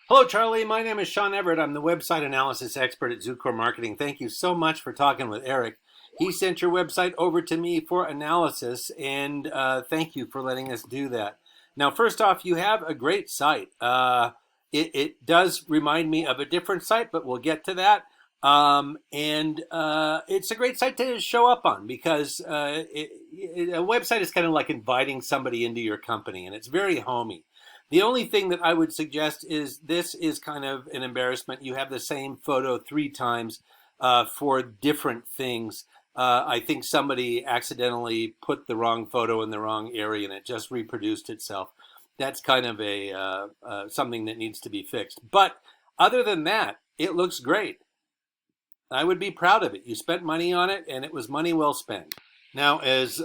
Hello, Charlie. My name is Sean Everett. I'm the website analysis expert at Zucor Marketing. Thank you so much for talking with Eric. He sent your website over to me for analysis, and thank you for letting us do that. Now, first off, you have a great site. It does remind me of a different site, but we'll get to that. And it's a great site to show up on because a website is kind of like inviting somebody into your company, and it's very homey. The only thing that I would suggest is this is kind of an embarrassment. You have the same photo three times for different things. I think somebody accidentally put the wrong photo in the wrong area and it just reproduced itself. That's kind of a something that needs to be fixed. But other than that, it looks great. I would be proud of it. You spent money on it and it was money well spent. Now, as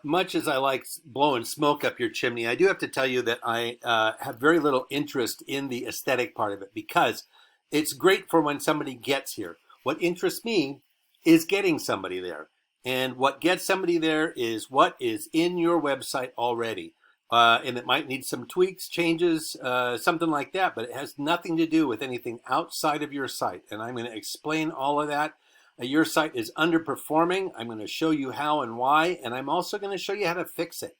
much as I like blowing smoke up your chimney, I do have to tell you that I have very little interest in the aesthetic part of it because it's great for when somebody gets here. What interests me is getting somebody there. And what gets somebody there is what is in your website already. And it might need some tweaks, changes, something like that, but it has nothing to do with anything outside of your site. And I'm going to explain all of that. Your site is underperforming. I'm going to show you how and why, and I'm also going to show you how to fix it.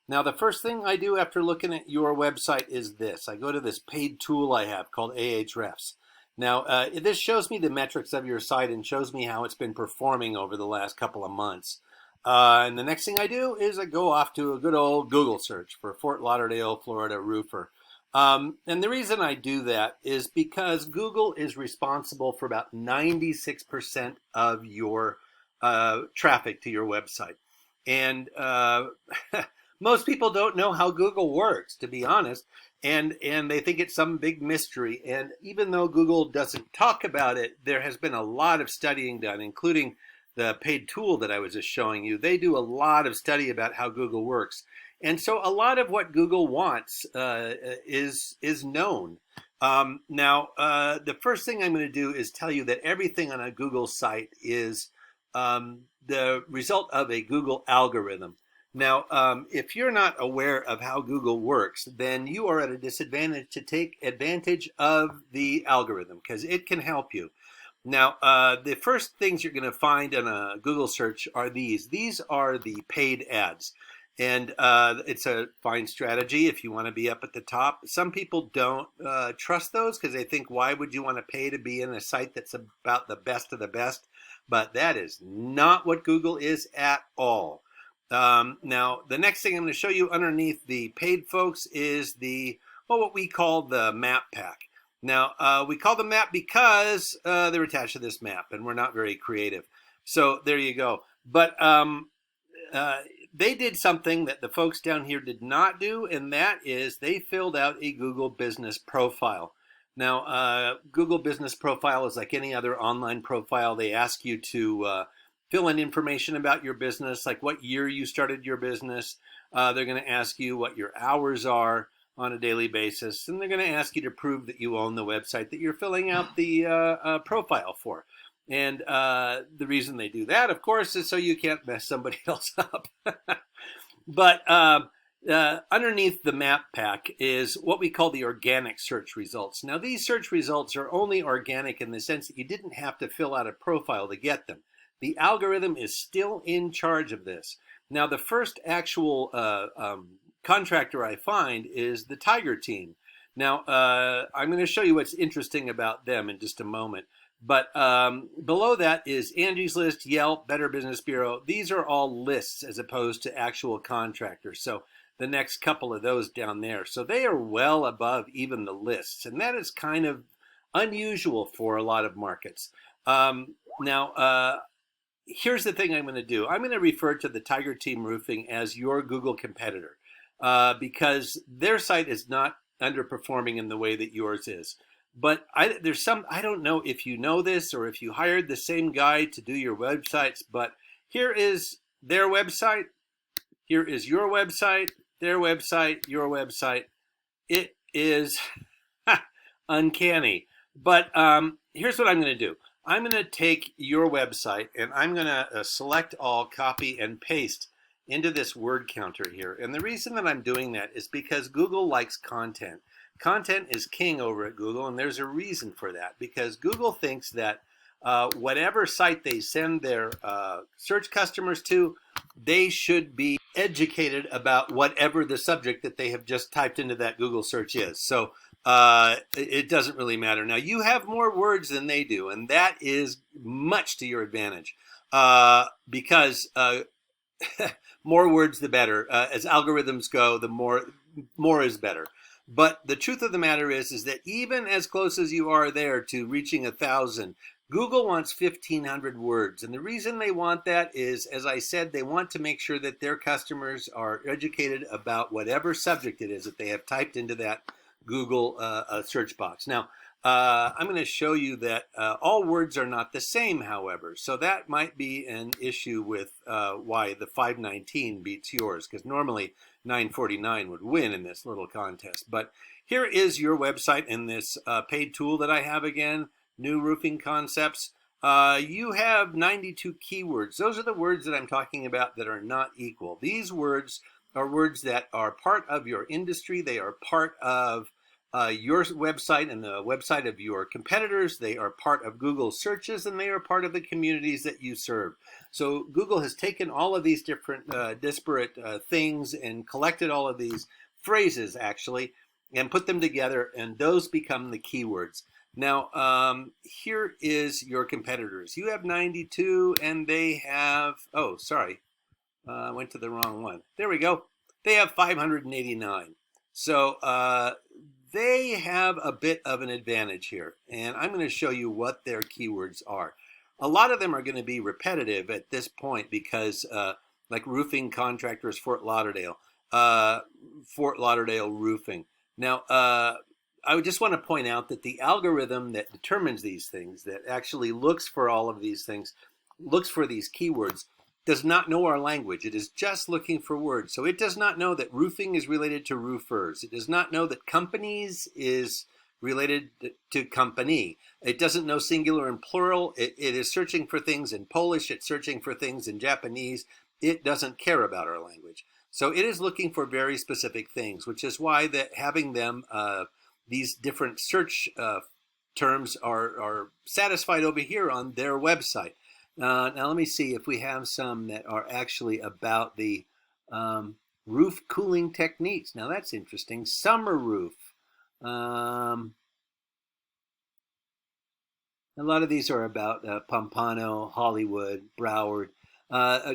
Now, the first thing I do after looking at your website is this. I go to this paid tool I have called Ahrefs. Now, this shows me the metrics of your site and shows me how it's been performing over the last couple of months. And the next thing I do is I go off to a good old Google search for Fort Lauderdale, Florida roofer. And the reason I do that is because Google is responsible for about 96% of your traffic to your website. And most people don't know how Google works, to be honest, and they think it's some big mystery. And even though Google doesn't talk about it, there has been a lot of studying done, including the paid tool that I was just showing you. They do a lot of study about how Google works. And so a lot of what Google wants is known. Now, the first thing I'm going to do is tell you that everything on a Google site is the result of a Google algorithm. Now, if you're not aware of how Google works, then you are at a disadvantage to take advantage of the algorithm because it can help you. Now, the first things you're going to find in a Google search are these. These are the paid ads. And it's a fine strategy if you want to be up at the top. Some people don't trust those because they think, why would you want to pay to be in a site that's about the best of the best? But that is not what Google is at all. Now, the next thing I'm going to show you underneath the paid folks is what we call the map pack. Now, we call them map because they're attached to this map, and we're not very creative. So there you go. But they did something that the folks down here did not do, and that is they filled out a Google Business Profile. Now, Google Business Profile is like any other online profile. They ask you to fill in information about your business, like what year you started your business. They're going to ask you what your hours are on a daily basis, and they're going to ask you to prove that you own the website that you're filling out the profile for. And the reason they do that, of course, is so you can't mess somebody else up. But underneath the map pack is what we call the organic search results. Now, these search results are only organic in the sense that you didn't have to fill out a profile to get them. The algorithm is still in charge of this. Now, the first actual contractor I find is the Tiger Team. Now, I'm going to show you what's interesting about them in just a moment. But below that is Angie's List, Yelp, Better Business Bureau. These are all lists as opposed to actual contractors. So the next couple of those down there. So they are well above even the lists. And that is kind of unusual for a lot of markets. Now, here's the thing I'm going to do. I'm going to refer to the Tiger Team Roofing as your Google competitor because their site is not underperforming in the way that yours is. But I don't know if you know this or if you hired the same guy to do your websites, but here is their website. Here is your website, their website, your website. It is uncanny. But here's what I'm going to do. I'm going to take your website and I'm going to select all, copy, and paste into this word counter here. And the reason that I'm doing that is because Google likes content. content is king over at Google, and there's a reason for that, because Google thinks that whatever site they send their search customers to, they should be educated about whatever the subject that they have just typed into that Google search is. So it doesn't really matter. Now, you have more words than they do, and that is much to your advantage, because more words the better. As algorithms go, the more is better. But the truth of the matter is that even as close as you are there to reaching 1,000, Google wants 1,500 words. And the reason they want that is, as I said, they want to make sure that their customers are educated about whatever subject it is that they have typed into that Google search box. Now, I'm going to show you that all words are not the same, however. So that might be an issue with why the 519 beats yours, because normally 949 would win in this little contest. But here is your website in this paid tool that I have again, New Roofing Concepts. You have 92 keywords. Those are the words that I'm talking about that are not equal. These words are words that are part of your industry. They are part of your website and the website of your competitors. They are part of Google searches, and they are part of the communities that you serve. So Google has taken all of these different disparate things and collected all of these phrases, actually, and put them together, and those become the keywords. Now, here is your competitors. You have 92, and they have, oh, sorry, I went to the wrong one. There we go. They have 589. So they have a bit of an advantage here, and I'm going to show you what their keywords are. A lot of them are going to be repetitive at this point because, like roofing contractors, Fort Lauderdale roofing. Now, I would just want to point out that the algorithm that determines these things, that actually looks for all of these things, looks for these keywords, does not know our language. It is just looking for words. So it does not know that roofing is related to roofers. It does not know that companies is related to company. It doesn't know singular and plural. It is searching for things in Polish. It's searching for things in Japanese. It doesn't care about our language. So it is looking for very specific things, which is why that having them, these different search terms are satisfied over here on their website. Now let me see if we have some that are actually about the roof cooling techniques. Now that's interesting. Summer roof. A lot of these are about Pompano, Hollywood, Broward,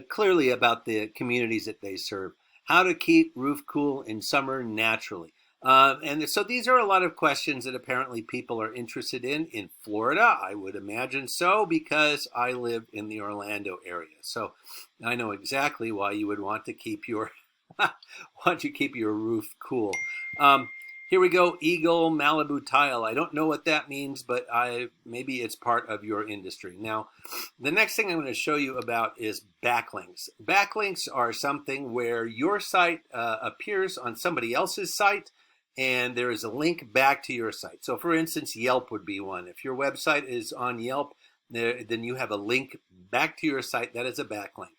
clearly about the communities that they serve. How to keep roof cool in summer naturally. And so these are a lot of questions that apparently people are interested in Florida. I would imagine so, because I live in the Orlando area. So I know exactly why you would want to keep your roof cool. Here we go, Eagle Malibu Tile. I don't know what that means, but maybe it's part of your industry. Now, the next thing I'm going to show you about is backlinks. Backlinks are something where your site appears on somebody else's site, and there is a link back to your site. So for instance, Yelp would be one. If your website is on Yelp, then you have a link back to your site. That is a backlink.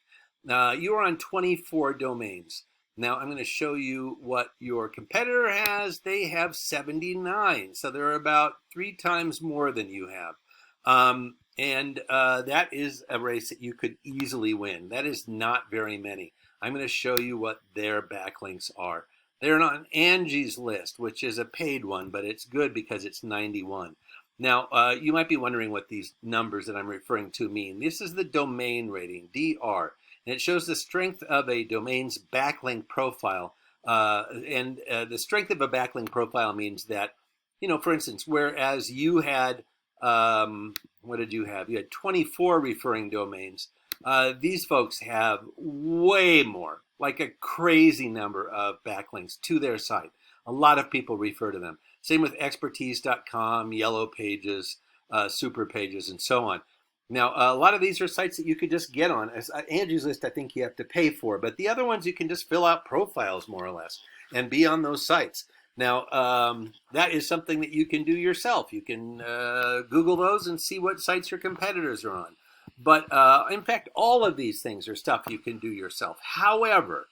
You are on 24 domains. Now I'm going to show you what your competitor has. They have 79. So they're about 3 times more than you have. That is a race that you could easily win. That is not very many. I'm going to show you what their backlinks are. They're on Angie's List, which is a paid one, but it's good because it's 91. Now, you might be wondering what these numbers that I'm referring to mean. This is the domain rating, DR, and it shows the strength of a domain's backlink profile. The strength of a backlink profile means that, for instance, whereas you had, what did you have? You had 24 referring domains. These folks have way more, like a crazy number of backlinks to their site. A lot of people refer to them. Same with expertise.com, Yellow Pages, Super Pages, and so on. Now, a lot of these are sites that you could just get on. As Angie's List, I think you have to pay for, but the other ones you can just fill out profiles, more or less, and be on those sites. Now, that is something that you can do yourself. You can Google those and see what sites your competitors are on. But in fact, all of these things are stuff you can do yourself. However,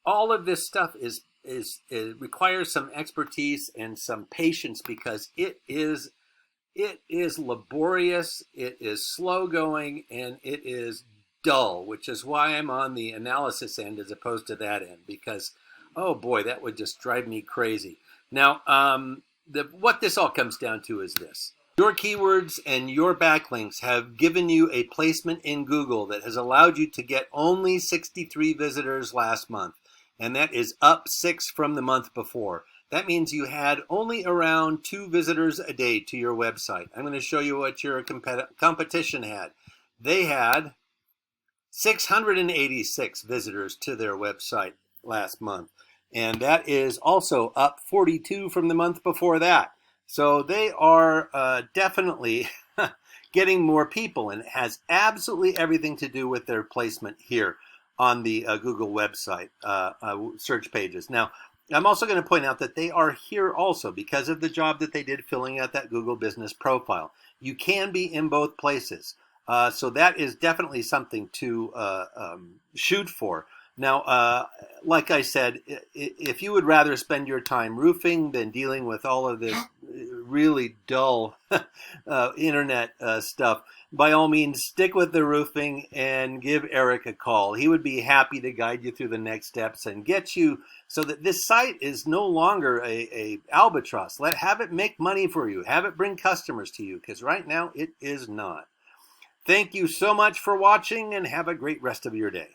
all of this stuff is it requires some expertise and some patience because it is laborious, it is slow going, and it is dull, which is why I'm on the analysis end as opposed to that end, because, oh boy, that would just drive me crazy. Now, what this all comes down to is this. Your keywords and your backlinks have given you a placement in Google that has allowed you to get only 63 visitors last month, and that is up 6 from the month before. That means you had only around 2 visitors a day to your website. I'm going to show you what your competition had. They had 686 visitors to their website last month. And that is also up 42 from the month before that. So they are definitely getting more people, and it has absolutely everything to do with their placement here on the Google website search pages. Now, I'm also going to point out that they are here also because of the job that they did filling out that Google business profile. You can be in both places. So that is definitely something to shoot for. Now, like I said, if you would rather spend your time roofing than dealing with all of this really dull internet stuff, by all means, stick with the roofing and give Eric a call. He would be happy to guide you through the next steps and get you so that this site is no longer a albatross. Have it make money for you. Have it bring customers to you, because right now it is not. Thank you so much for watching, and have a great rest of your day.